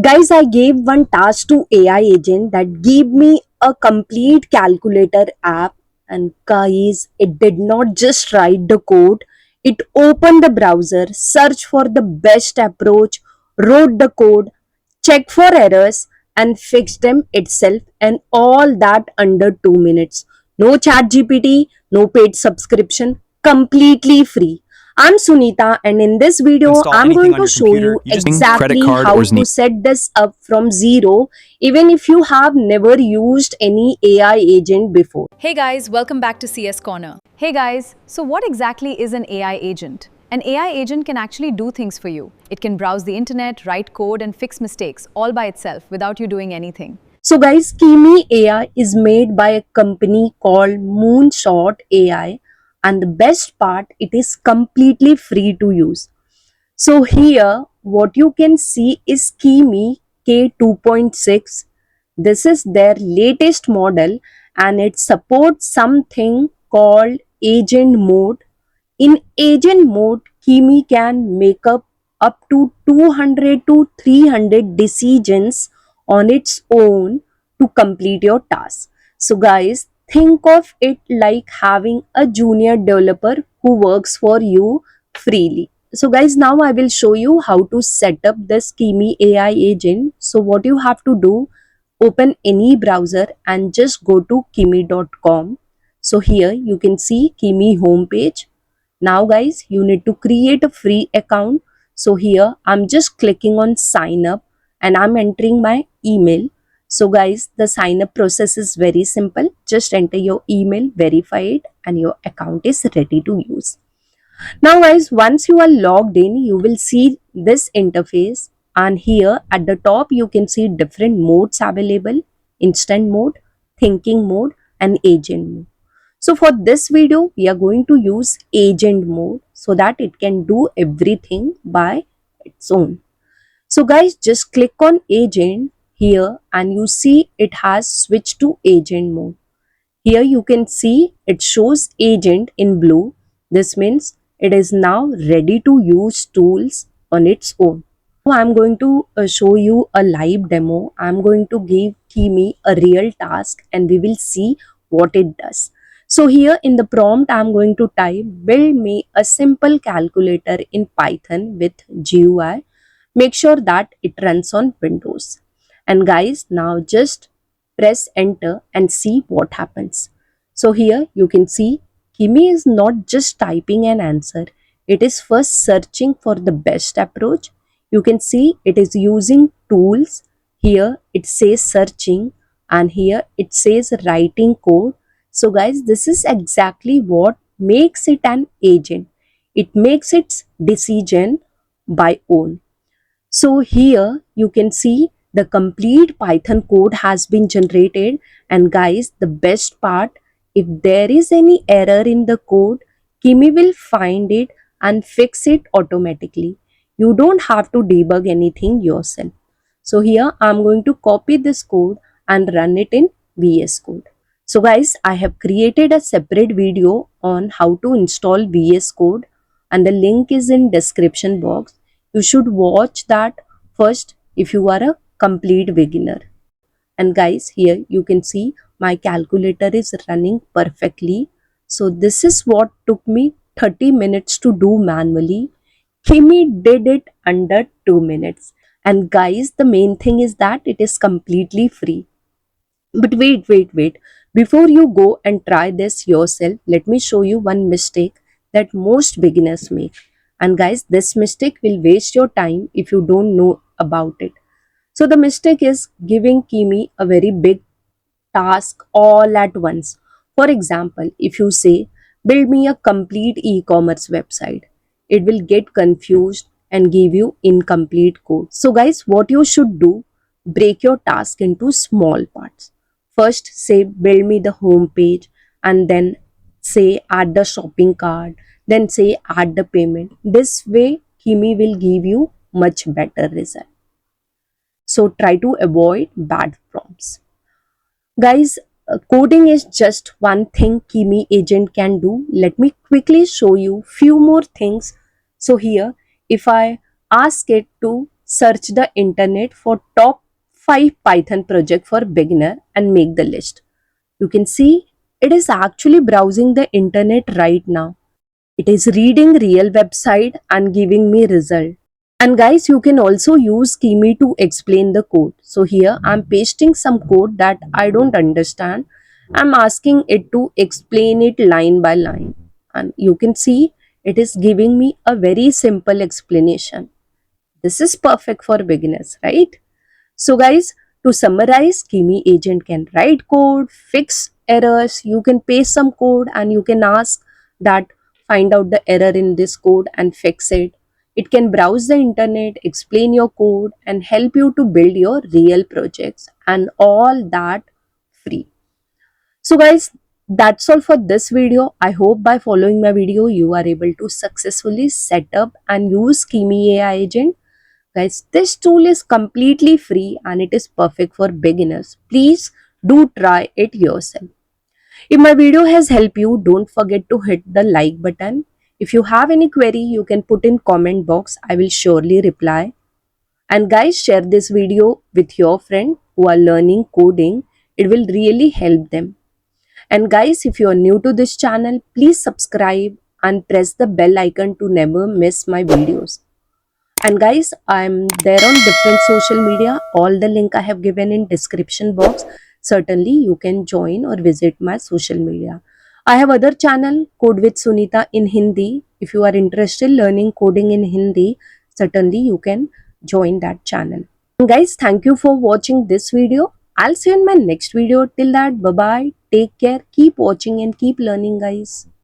Guys, I gave one task to AI agent that gave me a complete calculator app, and guys, it did not just write the code, it opened the browser, searched for the best approach, wrote the code, checked for errors, and fixed them itself, and all that under 2 minutes. No chat GPT, no paid subscription, completely free. I'm Sunita, and in this video, Install I'm anything going on to your show computer. you You just credit exactly card how or to Zneed. set this up from zero, even if you have never used any AI agent before. Hey guys, welcome back to CS Corner. Hey guys, so what exactly is an AI agent? An AI agent can actually do things for you. It can browse the internet, write code, and fix mistakes all by itself without you doing anything. So, guys, Kimi AI is made by a company called Moonshot AI, and the best part, it is completely free to use. So here what you can see is Kimi K2.6. This is their latest model and it supports something called agent mode. In agent mode, Kimi can make up to 200 to 300 decisions on its own to complete your task. So guys, think of it like having a junior developer who works for you freely. So guys, now I will show you how to set up this Kimi AI agent. So what you have to do, open any browser and just go to kimi.com. So here you can see Kimi homepage. Now guys, you need to create a free account. So here I'm just clicking on sign up and I'm entering my email. So guys, the sign up process is very simple. Just enter your email, verify it, and your account is ready to use. Now guys, once you are logged in, you will see this interface, and here at the top you can see different modes available: instant mode, thinking mode, and agent mode. So for this video, we are going to use agent mode so that it can do everything by its own. So guys, just click on agent here and you see it has switched to agent mode. Here you can see it shows agent in blue. This means it is now ready to use tools on its own. Now I'm going to show you a live demo. I'm going to give Kimi a real task and we will see what it does. So here in the prompt I'm going to type build me a simple calculator in Python with GUI. Make sure that it runs on Windows. And guys, now just press enter and see what happens. So here you can see Kimi is not just typing an answer, it is first searching for the best approach. You can see it is using tools. Here it says searching and here it says writing code. So guys, this is exactly what makes it an agent. It makes its decision by own. So here you can see the complete Python code has been generated, and guys, the best part, if there is any error in the code, Kimi will find it and fix it automatically. You don't have to debug anything yourself. So here I'm going to copy this code and run it in VS Code. So guys, I have created a separate video on how to install VS Code and the link is in description box. You should watch that first if you are a complete beginner. And guys, here you can see my calculator is running perfectly. So this is what took me 30 minutes to do manually. Kimi did it under 2 minutes. And guys, the main thing is that it is completely free. But wait. Before you go and try this yourself, let me show you one mistake that most beginners make. And guys, this mistake will waste your time if you don't know about it. So the mistake is giving Kimi a very big task all at once. For example, if you say, build me a complete e-commerce website, it will get confused and give you incomplete code. So guys, what you should do, break your task into small parts. First say build me the home page and then say add the shopping cart, then say add the payment. This way Kimi will give you much better result. So try to avoid bad prompts. Guys, coding is just one thing Kimi agent can do. Let me quickly show you few more things. So here, if I ask it to search the internet for top 5 Python project for beginner and make the list. You can see it is actually browsing the internet right now. It is reading real website and giving me result. And guys, you can also use Kimi to explain the code. So here I'm pasting some code that I don't understand. I'm asking it to explain it line by line. And you can see it is giving me a very simple explanation. This is perfect for beginners, right? So guys, to summarize, Kimi agent can write code, fix errors, you can paste some code and you can ask that find out the error in this code and fix it. It can browse the internet, explain your code and help you to build your real projects and all that free. So guys, that's all for this video. I hope by following my video, you are able to successfully set up and use Kimi AI agent. Guys, this tool is completely free and it is perfect for beginners. Please do try it yourself. If my video has helped you, don't forget to hit the like button. If you have any query, you can put in comment box. I will surely reply. And guys, share this video with your friend who are learning coding. It will really help them. And guys, if you are new to this channel, please subscribe and press the bell icon to never miss my videos. And guys, I'm there on different social media. All the link I have given in description box. Certainly you can join or visit my social media. I have other channel, Code with Sunita, in Hindi. If you are interested learning coding in Hindi, certainly you can join that channel. And guys, thank you for watching this video. I'll see you in my next video. Till that, bye bye, take care, keep watching and keep learning, guys.